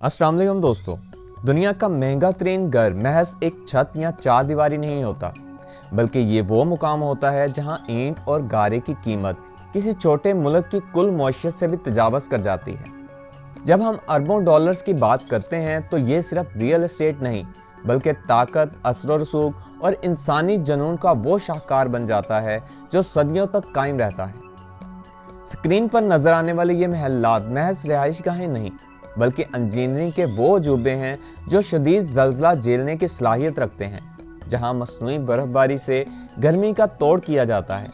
अस्सलाम वालेकुम दोस्तों। दुनिया का महंगा तरीन घर महज एक छत या चार दीवारी नहीं होता, बल्कि ये वो मुकाम होता है जहां ईंट और गारे की कीमत किसी छोटे मुल्क की कुल मईशत से भी तजावज़ कर जाती है। जब हम अरबों डॉलर्स की बात करते हैं तो ये सिर्फ रियल एस्टेट नहीं, बल्कि ताकत, असर रसूख और इंसानी जुनून का वो शाहकार बन जाता है जो सदियों तक कायम रहता है। स्क्रीन पर नजर आने वाले ये महल्लात महज रिहाइशगाहें नहीं, बल्कि इंजीनियरिंग के वो अजूबे हैं जो शदीद ज़लज़ला झेलने की सलाहियत रखते हैं, जहां मसनूई बर्फबारी से गर्मी का तोड़ किया जाता है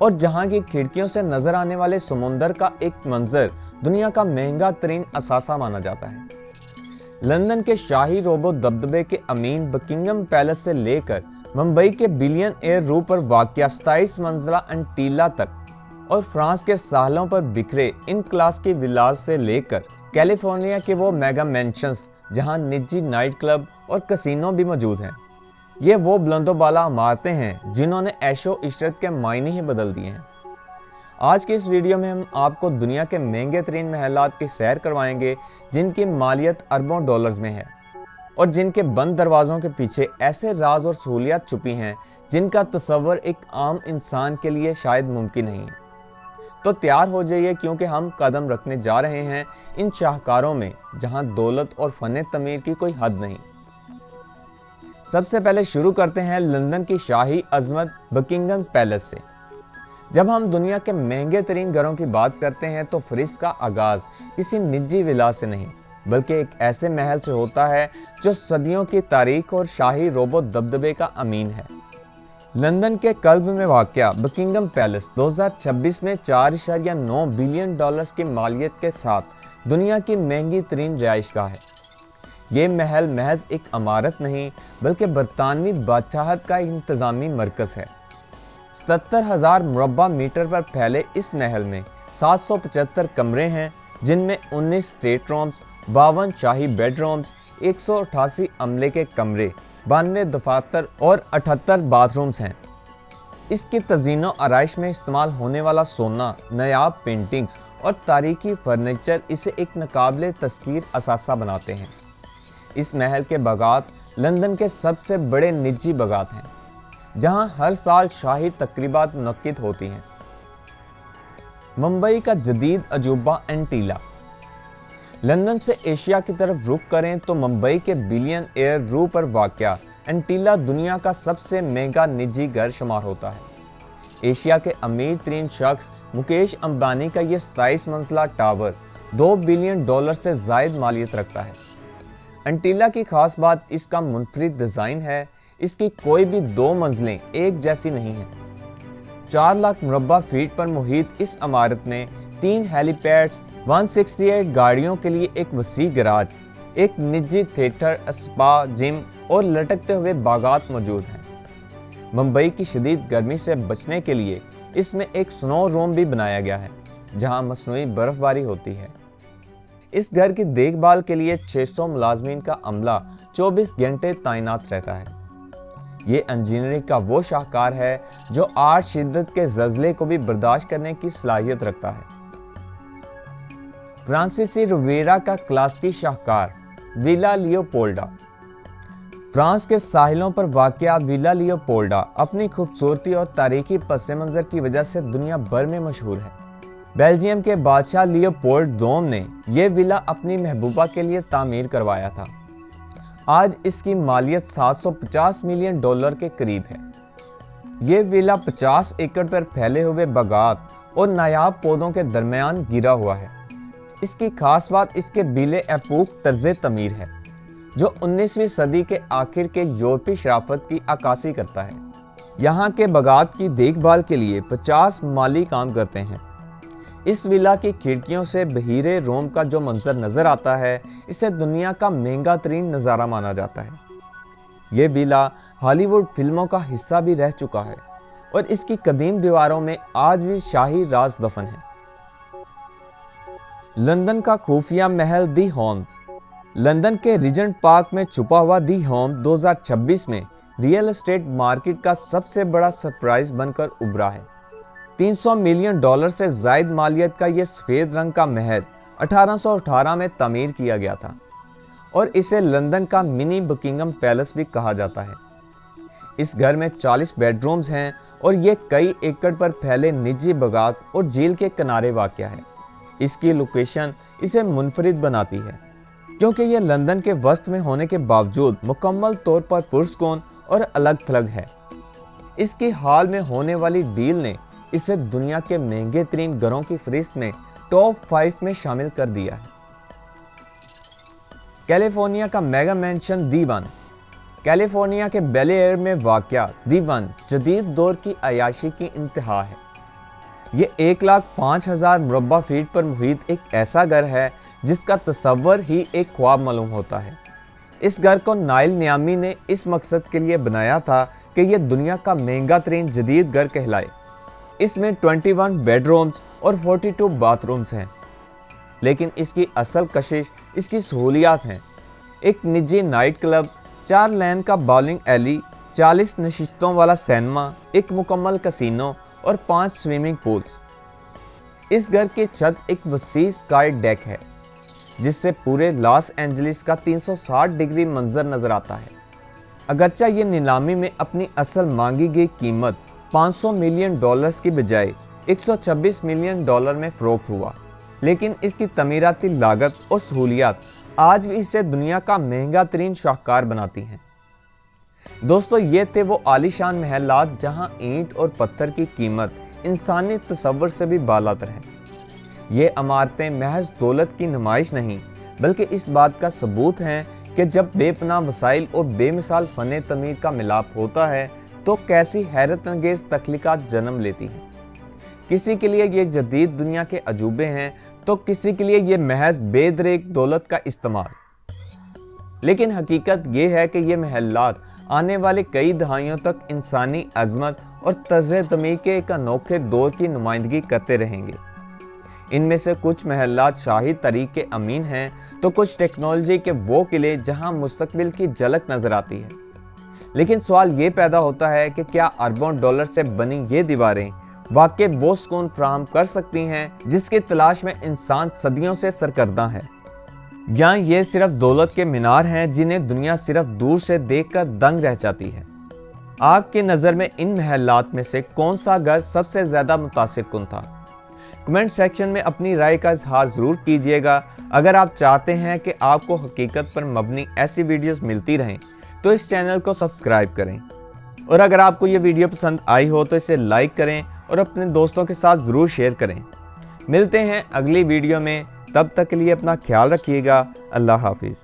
और जहां की खिड़कियों से नजर आने वाले समुंदर का एक मंजर दुनिया का महंगा तरीन असासा माना जाता है। लंदन के शाही रोबो दबदबे के अमीन बकिंगम पैलेस से लेकर मुंबई के बिलियन एयर रू पर वाक़या 27 मंजिला एंटीला तक और फ्रांस के साहलों पर बिखरे इन क्लास की विलास से लेकर कैलिफोर्निया के वो मेगा मैंशंस जहां निजी नाइट क्लब और कसिनो भी मौजूद हैं, ये वो बुलंदोबाला इमारतें हैं जिन्होंने ऐशो इशरत के मायने ही बदल दिए हैं। आज की इस वीडियो में हम आपको दुनिया के महंगे तरीन महलात की सैर करवाएंगे जिनकी मालियत अरबों डॉलर्स में है और जिनके बंद दरवाज़ों के पीछे ऐसे राज और सहूलियात छुपी हैं जिनका तस्वर एक आम इंसान के लिए शायद मुमकिन नहीं है। तो तैयार हो जाइए, क्योंकि हम कदम रखने जा रहे हैं इन शाहकारों में जहां दौलत और फन तमीर की कोई हद नहीं। सबसे पहले शुरू करते हैं लंदन की शाही अजमत बकिंगम पैलेस से। जब हम दुनिया के महंगे तरीन घरों की बात करते हैं तो फहरिस्त का आगाज़ किसी निजी विला से नहीं, बल्कि एक ऐसे महल से होता है जो सदियों की तारीख और शाही रोबो दबदबे का अमीन है। लंदन के कल्ब में वाक़या बकिंगम पैलेस 2026 में 4.9 बिलियन डॉलर्स की मालियत के साथ दुनिया की महंगी तरीन रिहाइशगाह है। ये महल महज एक इमारत नहीं, बल्कि बरतानवी बादशाहत का इंतज़ामी मरकज़ है। 77,000 मुरब्बा मीटर पर फैले इस महल में 775 कमरे हैं, जिनमें 19 स्टेट रूम्स, 52 शाही बेडरूम्स, 188 अमले के कमरे, 92 दफातर और 78 बाथरूम्स हैं। इसकी तज़ीनो आराइश में इस्तेमाल होने वाला सोना, नायाब पेंटिंग्स और तारीखी फर्नीचर इसे एक नाकाबिले तस्कीर असासा बनाते हैं। इस महल के बागात लंदन के सबसे बड़े निजी बागात हैं, जहां हर साल शाही तकरीबात मुनक्किद होती हैं। मुंबई का जदीद अजूबा एंटीला। लंदन से एशिया की तरफ रुख करें तो मुंबई के बिलियन एयर रू पर वाक़या एंटीला दुनिया का सबसे महंगा निजी घर शुमार होता है। एशिया के अमीर तरीन शख्स मुकेश अंबानी का ये 27 मंजिला टावर 2 बिलियन डॉलर से ज़ायद मालियत रखता है। एंटीला की खास बात इसका मुनफरिद डिज़ाइन है। इसकी कोई भी दो मंजिलें एक जैसी नहीं हैं। 4 लाख मुरब्बा फीट पर मुहित इस इमारत में 3 हेलीपैड्स, 168 गाड़ियों के लिए एक वसी गराज, एक निजी थिएटर, स्पा, जिम और लटकते हुए बागात मौजूद हैं। मुंबई की शदीद गर्मी से बचने के लिए इसमें एक स्नो रूम भी बनाया गया है, जहां मसनूई बर्फबारी होती है। इस घर की देखभाल के लिए 600 मुलाजमीन का अमला 24 घंटे तैनात रहता है। ये इंजीनियरिंग का वो शाहकार है जो 8 शिद्दत के ज़लज़ले को भी बर्दाश्त करने की सलाहियत रखता है। फ्रांसीसी रिविएरा का क्लासिकी शाहकार विला लियोपोल्डा। फ्रांस के साहिलों पर वाक़या विला लियोपोल्डा अपनी खूबसूरती और तारीखी पस मंज़र की वजह से दुनिया भर में मशहूर है। बेल्जियम के बादशाह लियोपोल्ड दोम ने यह विला अपनी महबूबा के लिए तामीर करवाया था। आज इसकी मालियत 750 मिलियन डॉलर के करीब है। ये विला 50 एकड़ पर फैले हुए बागात और नायाब पौधों के दरमियान गिरा हुआ है। इसकी खास बात इसके बिले एपूक तर्ज़े तमीर है, जो 19वीं सदी के आखिर के यूरोपी शराफत की अक्कासी करता है। यहाँ के बागात की देखभाल के लिए 50 माली काम करते हैं। इस विला की खिड़कियों से बहीरे रोम का जो मंजर नज़र आता है, इसे दुनिया का महंगा तरीन नज़ारा माना जाता है। ये विला हॉलीवुड फिल्मों का हिस्सा भी रह चुका है और इसकी कदीम दीवारों में आज भी शाही राज दफन है। लंदन का खुफिया महल दी होम्स। लंदन के रिजेंट पार्क में छुपा हुआ दी होम 2026 में रियल एस्टेट मार्केट का सबसे बड़ा सरप्राइज बनकर उभरा है। 300 मिलियन डॉलर से ज़ायद मालियत का ये सफ़ेद रंग का महल 1818 में तमीर किया गया था। और इसे लंदन का मिनी बकिंगम पैलेस भी कहा जाता है। इस घर में 40 बेडरूम्स हैं और ये कई एकड़ पर फैले निजी बागात और झील के किनारे वाक़या है। इसकी लोकेशन इसे मुनफरिद बनाती है क्योंकि ये लंदन के वस्त में होने के बावजूद मुकम्मल तौर पर पुरस्कून और अलग थलग है। इसकी हाल में होने वाली डील ने इसे दुनिया के महंगे तरीन घरों की फहरिस्त में टॉप 5 में शामिल कर दिया है। कैलिफोर्निया का मेगा मैंशन दी वन। कैलिफोर्निया के बेल एयर में वाक़या दी वन जदीद दौर की अयाशी की इंतहा है। ये 1,05,000 मुरब्बा फीट पर मुहित एक ऐसा घर है जिसका तस्वर ही एक ख्वाब मालूम होता है। इस घर को नाइल नियामी ने इस मकसद के लिए बनाया था कि यह दुनिया का महंगा तरीन जदीद घर कहलाए। इसमें 21 बेडरूम्स और 42 बाथरूम्स हैं, लेकिन इसकी असल कशिश इसकी सहूलियात हैं। एक निजी नाइट क्लब, 4 लेन का बॉलिंग एली, 40 नशिस्तों वाला सिनेमा, एक मुकम्मल कसिनो और 5 स्विमिंग पूल्स। इस घर की छत एक वसी स्काई डेक है जिससे पूरे लॉस एंजलिस का 360 डिग्री मंजर नजर आता है। अगरचा ये नीलामी में अपनी असल मांगी गई कीमत $500 मिलियन की बजाय $126 मिलियन में फरोख्त हुआ, लेकिन इसकी तमीराती लागत और सहूलियात आज भी इसे दुनिया का महंगा तरीन शाहकार बनाती हैं। दोस्तों, ये थे वो आलीशान महलात जहां ईंट और पत्थर की कीमत इंसानी तसव्वुर से भी बालातर है। ये इमारतें महज दौलत की नुमाइश नहीं बल्कि इस बात का सबूत हैं कि जब बेपनाह वसाइल और बेमिसाल फ़न तमीर का मिलाप होता है तो कैसी हैरत अंगेज़ तख्लीक़ात जन्म लेती हैं। किसी के लिए ये जदीद दुनिया के अजूबे हैं तो किसी के लिए ये महज बेदरेक दौलत का इस्तेमाल। लेकिन हकीकत ये है कि ये महलात आने वाले कई दहाइयों तक इंसानी अज़मत और तर्ज़ तमीर के एक अनोखे दौर की नुमाइंदगी करते रहेंगे। इनमें से कुछ महलात शाही तरीक़ के अमीन हैं तो कुछ टेक्नोलॉजी के वो किले जहां मुस्तकबिल की झलक नज़र आती है। लेकिन सवाल ये पैदा होता है कि क्या अरबों डॉलर से बनी ये दीवारें वाकई वो सुकून फराहम कर सकती हैं जिसकी तलाश में इंसान सदियों से सरकर्दा है, या ये सिर्फ दौलत के मीनार हैं जिन्हें दुनिया सिर्फ दूर से देखकर दंग रह जाती है। आपकी नज़र में इन महलात में से कौन सा घर सबसे ज़्यादा मुतासिर कुन था? कमेंट सेक्शन में अपनी राय का इजहार ज़रूर कीजिएगा। अगर आप चाहते हैं कि आपको हकीकत पर मबनी ऐसी वीडियोस मिलती रहें तो इस चैनल को सब्सक्राइब करें, और अगर आपको ये वीडियो पसंद आई हो तो इसे लाइक करें और अपने दोस्तों के साथ ज़रूर शेयर करें। मिलते हैं अगली वीडियो में, तब तक के लिए अपना ख्याल रखिएगा। अल्लाह हाफिज़।